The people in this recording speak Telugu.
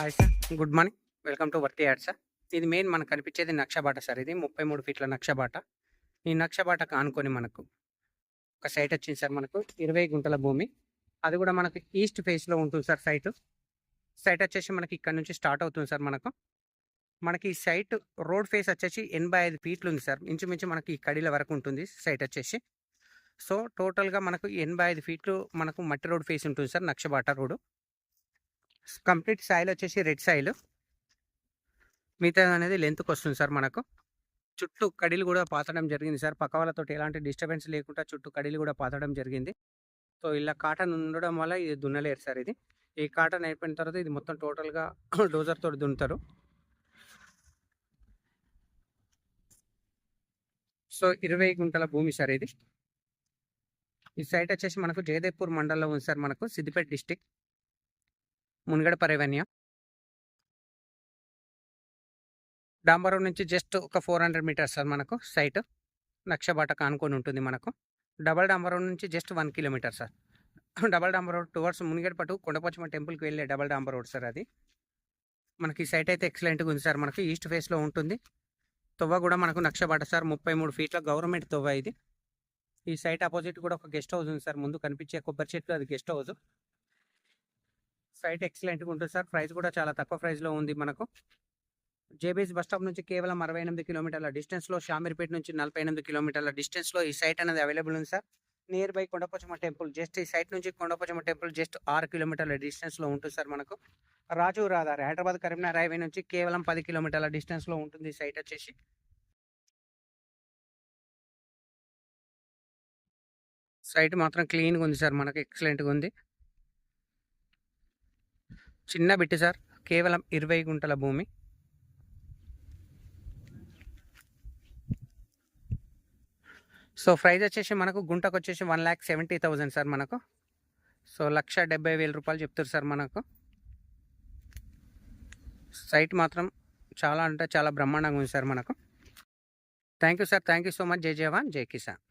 Hi sir. Good morning. Welcome to worthy ad sir. ఇది మెయిన్ మనకు కనిపించేది నక్షబాట సార్. ఇది 33 ఫీట్ల నక్షబాట. ఈ నక్షబాటకు ఆనుకొని మనకు ఒక సైట్ వచ్చింది సార్ మనకు. 20 గుంటల భూమి. అది కూడా మనకు ఈస్ట్ ఫేస్‌లో ఉంటుంది సార్ సైటు. సైట్ వచ్చేసి మనకి ఇక్కడ నుంచి స్టార్ట్ అవుతుంది సార్ మనకు. మనకి ఈ సైట్ రోడ్ ఫేస్ వచ్చేసి 85 ఫీట్లు ఉంది సార్. ఇంచుమించు మనకి ఈ కడిల వరకు ఉంటుంది సైట్ వచ్చేసి. సో, టోటల్‌గా మనకు 85 ఫీట్లు మనకు మట్టి రోడ్ ఫేస్ ఉంటుంది సార్ నక్షబాట రోడ్డు. కంప్లీట్ సాయిల్ వచ్చేసి రెడ్ సాయిల్. మిగతాదనేది లెంత్‌కొస్తుంది సార్ మనకు. చుట్టూ కడీలు కూడా పాతడం జరిగింది సార్. పక్క వాళ్ళతోటి ఎలాంటి డిస్టర్బెన్స్ లేకుండా చుట్టూ కడీలు కూడా పాతడం జరిగింది. సో, ఇలా కాటన్ ఉండడం వల్ల ఇది దున్నలేరు సార్ ఇది. ఈ కాటన్ అయిపోయిన తర్వాత ఇది మొత్తం టోటల్‌గా డోజర్ తోటి దున్నుతారు. సో, 20 గుంటల భూమి సార్ ఇది. ఈ సైట్ వచ్చేసి మనకు జగదేవ్‌పూర్ మండలంలో ఉంది సార్ మనకు. సిద్దిపేట డిస్ట్రిక్ట్. మునగడప రెవెన్యూ. డాంబర్ రోడ్ నుంచి జస్ట్ ఒక 400 మీటర్స్ సార్ మనకు సైట్. నక్షబాటకు ఆనుకొని ఉంటుంది మనకు. డబల్ డాంబర్ రోడ్ నుంచి జస్ట్ 1 కిలోమీటర్ సార్. డబల్ డాంబర్ రోడ్ టువర్డ్స్ మునిగడప కొండపోచమ్మ టెంపుల్‌కి వెళ్ళే డబల్ డాంబర్ రోడ్ సార్ అది. మనకి సైట్ అయితే ఎక్సలెంట్‌గా ఉంది సార్ మనకి. ఈస్ట్ ఫేస్‌లో ఉంటుంది. తొవ్వ కూడా మనకు నక్షబాట సార్. 33 ఫీట్ల గవర్నమెంట్ తొవ్వ ఇది. ఈ సైట్ అపోజిట్ కూడా ఒక గెస్ట్ హౌస్ ఉంది సార్. ముందు కనిపించే కొబ్బరి చెట్లు అది గెస్ట్ హౌస్. సైట్ ఎక్సలెంట్‌గా ఉంటుంది సార్. ప్రైస్ కూడా చాలా తక్కువ ప్రైస్‌లో ఉంది మనకు. జేబీఎస్ బస్ స్టాప్ నుంచి కేవలం 68 కిలోమీటర్ల డిస్టెన్స్‌లో, షామీర్పేట నుంచి 48 కిలోమీటర్ల డిస్టెన్స్‌లో ఈ సైట్ అనేది అవైలబుల్ ఉంది sir. Near by Kondapochamma temple. Just ఈ సైట్ నుంచి కొండపోచమ్మ టెంపుల్ జస్ట్ 6 కిలోమీటర్ల డిస్టెన్స్‌లో ఉంటుంది సార్ మనకు. రాజు రహదారి హైదరాబాద్ కరీంనగర్ హైవే నుంచి కేవలం 10 కిలోమీటర్ల డిస్టెన్స్‌లో ఉంటుంది ఈ సైట్ వచ్చేసి. సైట్ మాత్రం క్లీన్‌గా ఉంది సార్ మనకు. ఎక్సలెంట్‌గా ఉంది. చిన్న బిట్ సార్. కేవలం 20 గుంటల భూమి. సో, ప్రైస్ వచ్చేసి మనకు గుంటకొచ్చేసి 1,70,000 సార్ మనకు. సో, 1,70,000 చెప్తారు సార్ మనకు. సైట్ మాత్రం చాలా అంటే చాలా బ్రహ్మాండంగా ఉంది సార్ మనకు. Thank you sir. Thank you so much. జై జవాన్, జై కిసాన్.